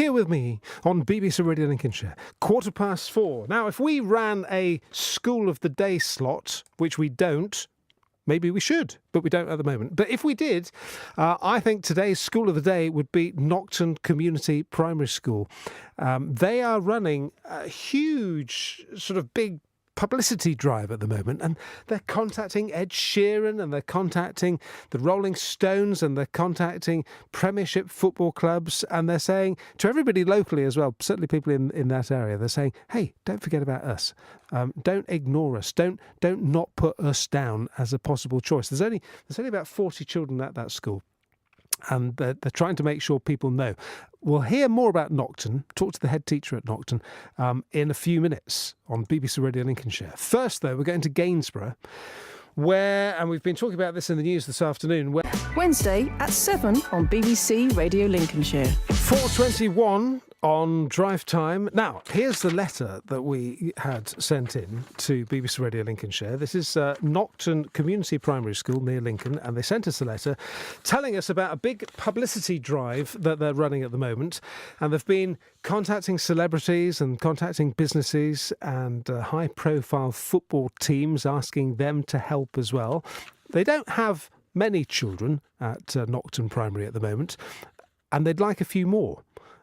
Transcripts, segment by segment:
here with me on BBC Radio Lincolnshire, 4:15. Now, if we ran a School of the Day slot, which we don't, maybe we should, but we don't at the moment. But if we did, I think today's School of the Day would be Nocton Community Primary School. They are running a huge, sort of big publicity drive at the moment, and they're contacting Ed Sheeran, and they're contacting the Rolling Stones, and they're contacting Premiership football clubs, and they're saying to everybody locally as well, certainly people in that area, they're saying, hey, don't forget about us. Don't ignore us. Don't not put us down as a possible choice. There's only about 40 children at that school, and they're trying to make sure people know. We'll hear more about Nocton, talk to the head teacher at Nocton in a few minutes on BBC Radio Lincolnshire. First, though, we're going to Gainsborough, and we've been talking about this in the news this afternoon. Wednesday at 7 on BBC Radio Lincolnshire. 4:21 on drive time. Now, here's the letter that we had sent in to BBC Radio Lincolnshire. This is Nocton Community Primary School near Lincoln, and they sent us a letter telling us about a big publicity drive that they're running at the moment, and they've been contacting celebrities and contacting businesses and high-profile football teams, asking them to help as well. They don't have many children at Nocton Primary at the moment, and they'd like a few more.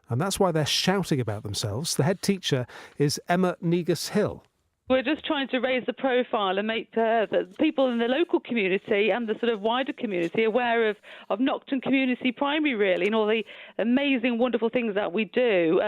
And that's why they're shouting about themselves. The head teacher is Emma Negus-Hill. We're just trying to raise the profile and make the people in the local community and the sort of wider community aware of Nocton Community Primary, really, and all the amazing, wonderful things that we do.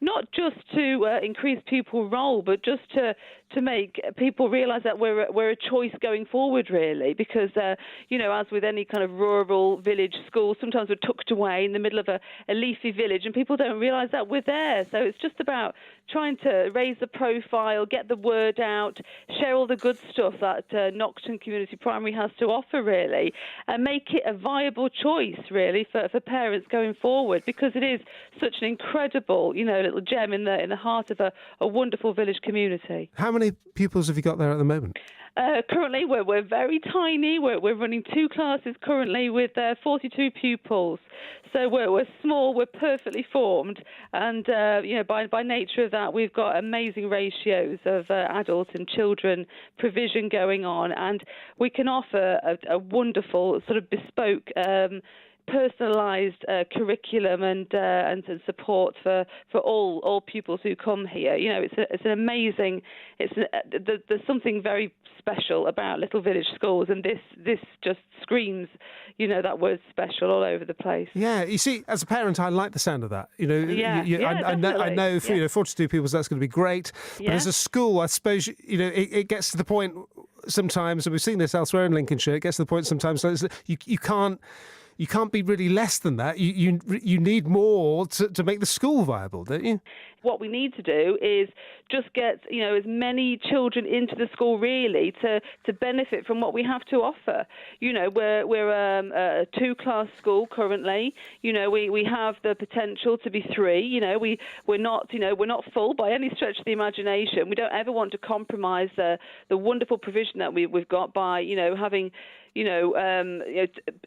Not just to increase pupil role, but just to make people realise that we're a choice going forward, really, because, as with any kind of rural village school, sometimes we're tucked away in the middle of a leafy village and people don't realise that we're there. So it's just about trying to raise the profile, get the word out, share all the good stuff that Nocton Community Primary has to offer, really, and make it a viable choice, really, for parents going forward, because it is such an incredible, little gem in the heart of a wonderful village community. How many pupils have you got there at the moment? Currently, we're very tiny. We're running 2 classes currently with 42 pupils. So we're small, we're perfectly formed. And, by nature of that, we've got amazing ratios of adult and children provision going on. And we can offer a wonderful sort of bespoke personalised curriculum and support for all pupils who come here. It's an amazing. There's something very special about little village schools, and this just screams, that word special all over the place. Yeah, you see, as a parent, I like the sound of that. I know, 42 pupils, that's going to be great. But as a school, I suppose, it gets to the point sometimes, and we've seen this elsewhere in Lincolnshire. It gets to the point sometimes you can't. You can't be really less than that. You need more to make the school viable, don't you? What we need to do is just get as many children into the school, really, to benefit from what we have to offer. We're a 2-class school currently. We have the potential to be 3. We're not full by any stretch of the imagination. We don't ever want to compromise the wonderful provision that we've got by having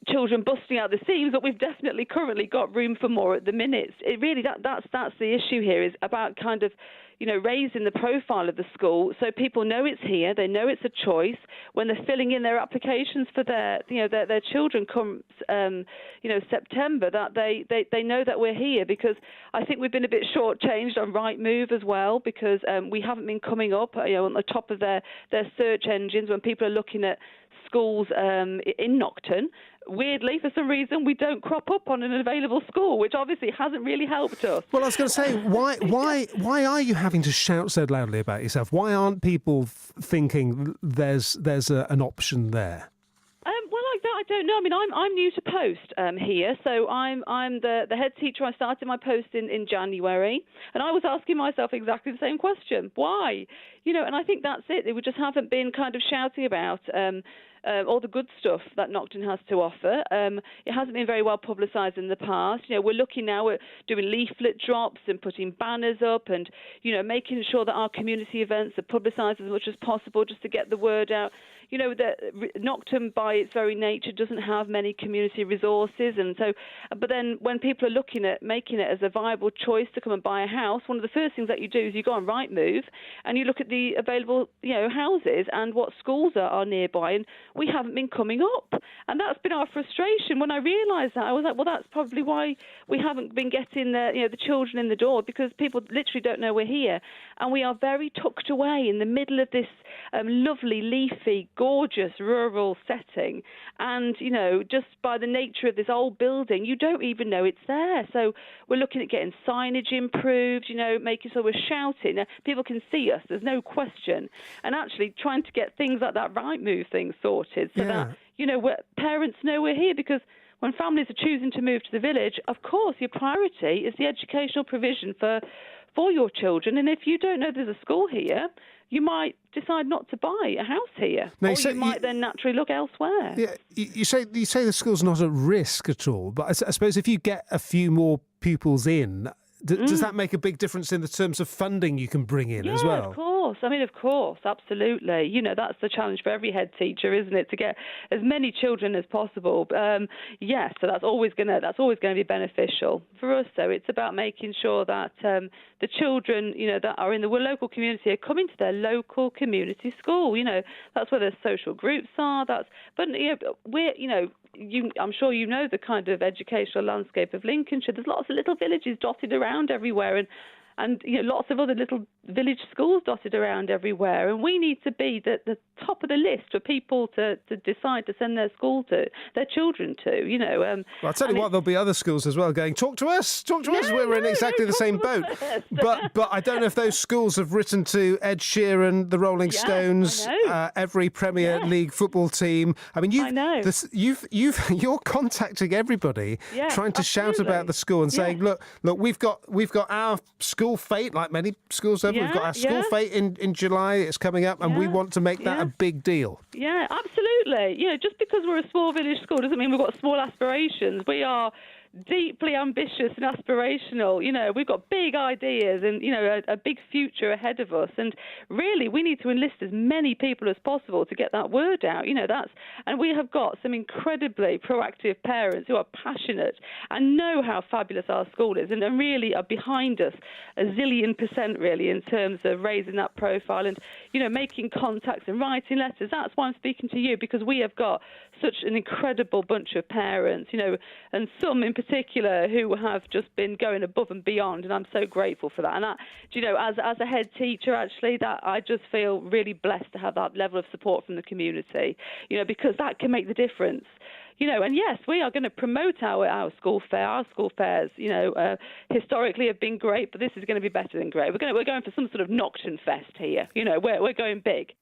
children busting out the seams, but we've definitely currently got room for more at the minute. It really that's the issue here, is about kind of raising the profile of the school so people know it's here, they know it's a choice when they're filling in their applications for their children come September, that they know that we're here, because I think we've been a bit shortchanged on Rightmove as well, because we haven't been coming up on the top of their search engines when people are looking at schools in Nocton. Weirdly, for some reason, we don't crop up on an available school, which obviously hasn't really helped us. Well, I was going to say, why are you having to shout so loudly about yourself? Why aren't people thinking there's an option there? I don't know. I mean, I'm new to post here, so I'm the head teacher. I started my post in January, and I was asking myself exactly the same question: why? And I think that's it. We just haven't been kind of shouting about all the good stuff that Nocton has to offer. It hasn't been very well publicised in the past. We're looking now at doing leaflet drops and putting banners up, and making sure that our community events are publicised as much as possible, just to get the word out. Nocton by its very nature doesn't have many community resources, and so. But then when people are looking at making it as a viable choice to come and buy a house, one of the first things that you do is you go on Rightmove and you look at the available, houses and what schools are nearby, and we haven't been coming up, and that's been our frustration. When I realised that, I was like, well, that's probably why we haven't been getting the children in the door, because people literally don't know we're here, and we are very tucked away in the middle of this lovely, leafy, gorgeous rural setting, and just by the nature of this old building, you don't even know it's there. So we're looking at getting signage improved, making so we're shouting. People can see us, there's no question. And actually trying to get things like that Rightmove thing sorted so that, parents know we're here, because when families are choosing to move to the village, of course, your priority is the educational provision for your children. And if you don't know there's a school here, you might decide not to buy a house here, or you might then naturally look elsewhere. Yeah, you say the school's not at risk at all, but I suppose if you get a few more pupils in, does that make a big difference in the terms of funding you can bring in as well? Yeah, of course. Of course, absolutely. That's the challenge for every head teacher, isn't it? To get as many children as possible. Yes, so that's always going to be beneficial for us. So it's about making sure that the children, that are in the local community are coming to their local community school. That's where their social groups are. I'm sure you know the kind of educational landscape of Lincolnshire. There's lots of little villages dotted around everywhere, and lots of other little village schools dotted around everywhere. And we need to be the top of the list for people to decide to send their children to. Well, I'll tell you what, there'll be other schools as well going, talk to us. We're in exactly the same boat. But I don't know if those schools have written to Ed Sheeran, the Rolling Stones, every Premier League football team. I mean, you're contacting everybody, trying to shout about the school and saying, look, we've got our school fete, like many schools have. We've got our school fete in July. It's coming up, and we want to make that a big deal. Yeah, absolutely. Just because we're a small village school doesn't mean we've got small aspirations. We are deeply ambitious and aspirational. We've got big ideas and, a big future ahead of us. And really, we need to enlist as many people as possible to get that word out. And we have got some incredibly proactive parents who are passionate and know how fabulous our school is and really are behind us a zillion % really in terms of raising that profile and, making contacts and writing letters. That's why I'm speaking to you, because we have got such an incredible bunch of parents, and some in particular who have just been going above and beyond, and I'm so grateful for that. And that, as a head teacher, actually, that I just feel really blessed to have that level of support from the community, because that can make the difference. And yes, we are going to promote our school fair. Our school fairs, historically have been great, but this is going to be better than great. We're going for some sort of Nocton fest here. We're going big.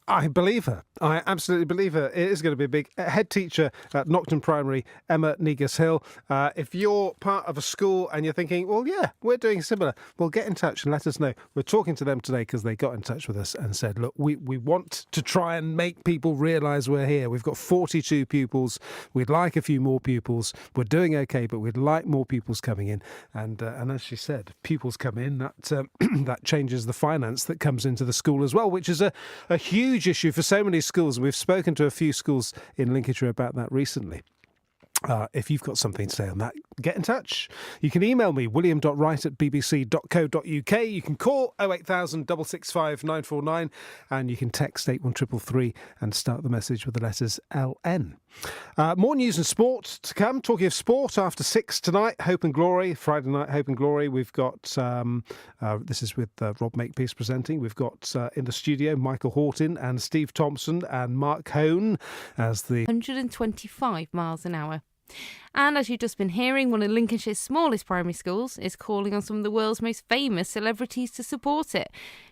I believe her. I absolutely believe her. It is going to be a big head teacher at Nocton Primary, Emma Negus-Hill. If you're part of a school and you're thinking, well, yeah, we're doing similar, well, get in touch and let us know. We're talking to them today because they got in touch with us and said, look, we want to try and make people realise we're here. We've got 42 pupils. We'd like a few more pupils. We're doing okay, but we'd like more pupils coming in. And as she said, pupils come in, that changes the finance that comes into the school as well, which is a huge issue for so many schools, and we've spoken to a few schools in Lincolnshire about that recently. If you've got something to say on that, get in touch. You can email me, william.wright@bbc.co.uk. You can call 08000 665 949, and you can text 81333 and start the message with the letters LN. More news and sport to come. Talking of sport, after 6 tonight, Hope and Glory, Friday night Hope and Glory. We've got, this is with Rob Makepeace presenting. We've got in the studio Michael Horton and Steve Thompson and Mark Hone as the 125 miles an hour. And as you've just been hearing, one of Lincolnshire's smallest primary schools is calling on some of the world's most famous celebrities to support it.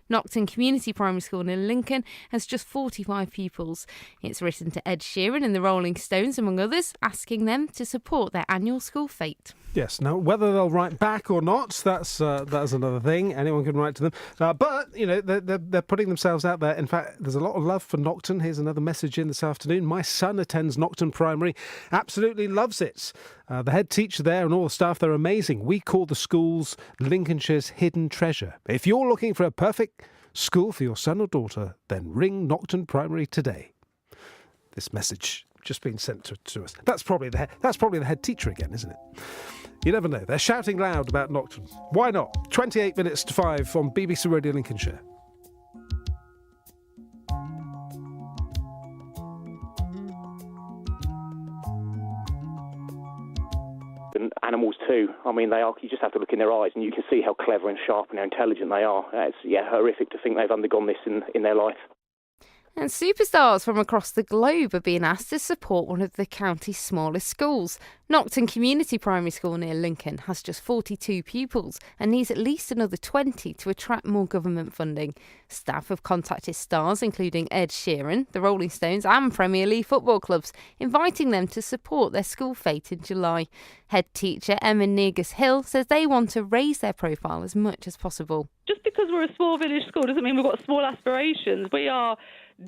Nocton Community Primary School in Lincoln has just 45 pupils. It's written to Ed Sheeran and the Rolling Stones, among others, asking them to support their annual school fete. Yes, now whether they'll write back or not, that's another thing. Anyone can write to them. But, they're putting themselves out there. In fact, there's a lot of love for Nocton. Here's another message in this afternoon. My son attends Nocton Primary, absolutely loves it. The head teacher there and all the staff, they're amazing. We call the schools Lincolnshire's hidden treasure. If you're looking for a perfect school for your son or daughter, then ring Nocton Primary today. This message just been sent to us. That's probably the head teacher again, isn't it? You never know. They're shouting loud about Nocton. Why not? 28 minutes to 5 on BBC Radio Lincolnshire. And animals too. I mean, they are. You just have to look in their eyes, and you can see how clever and sharp and how intelligent they are. It's horrific to think they've undergone this in their life. And superstars from across the globe are being asked to support one of the county's smallest schools. Nocton Community Primary School near Lincoln has just 42 pupils and needs at least another 20 to attract more government funding. Staff have contacted stars including Ed Sheeran, the Rolling Stones and Premier League football clubs, inviting them to support their school fete in July. Head teacher Emma Negus-Hill says they want to raise their profile as much as possible. Just because we're a small village school doesn't mean we've got small aspirations. We are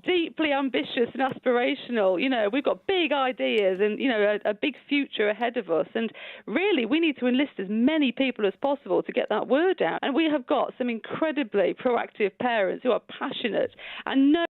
deeply ambitious and aspirational. You know, we've got big ideas and, you know, a big future ahead of us. And really, we need to enlist as many people as possible to get that word out. And we have got some incredibly proactive parents who are passionate and know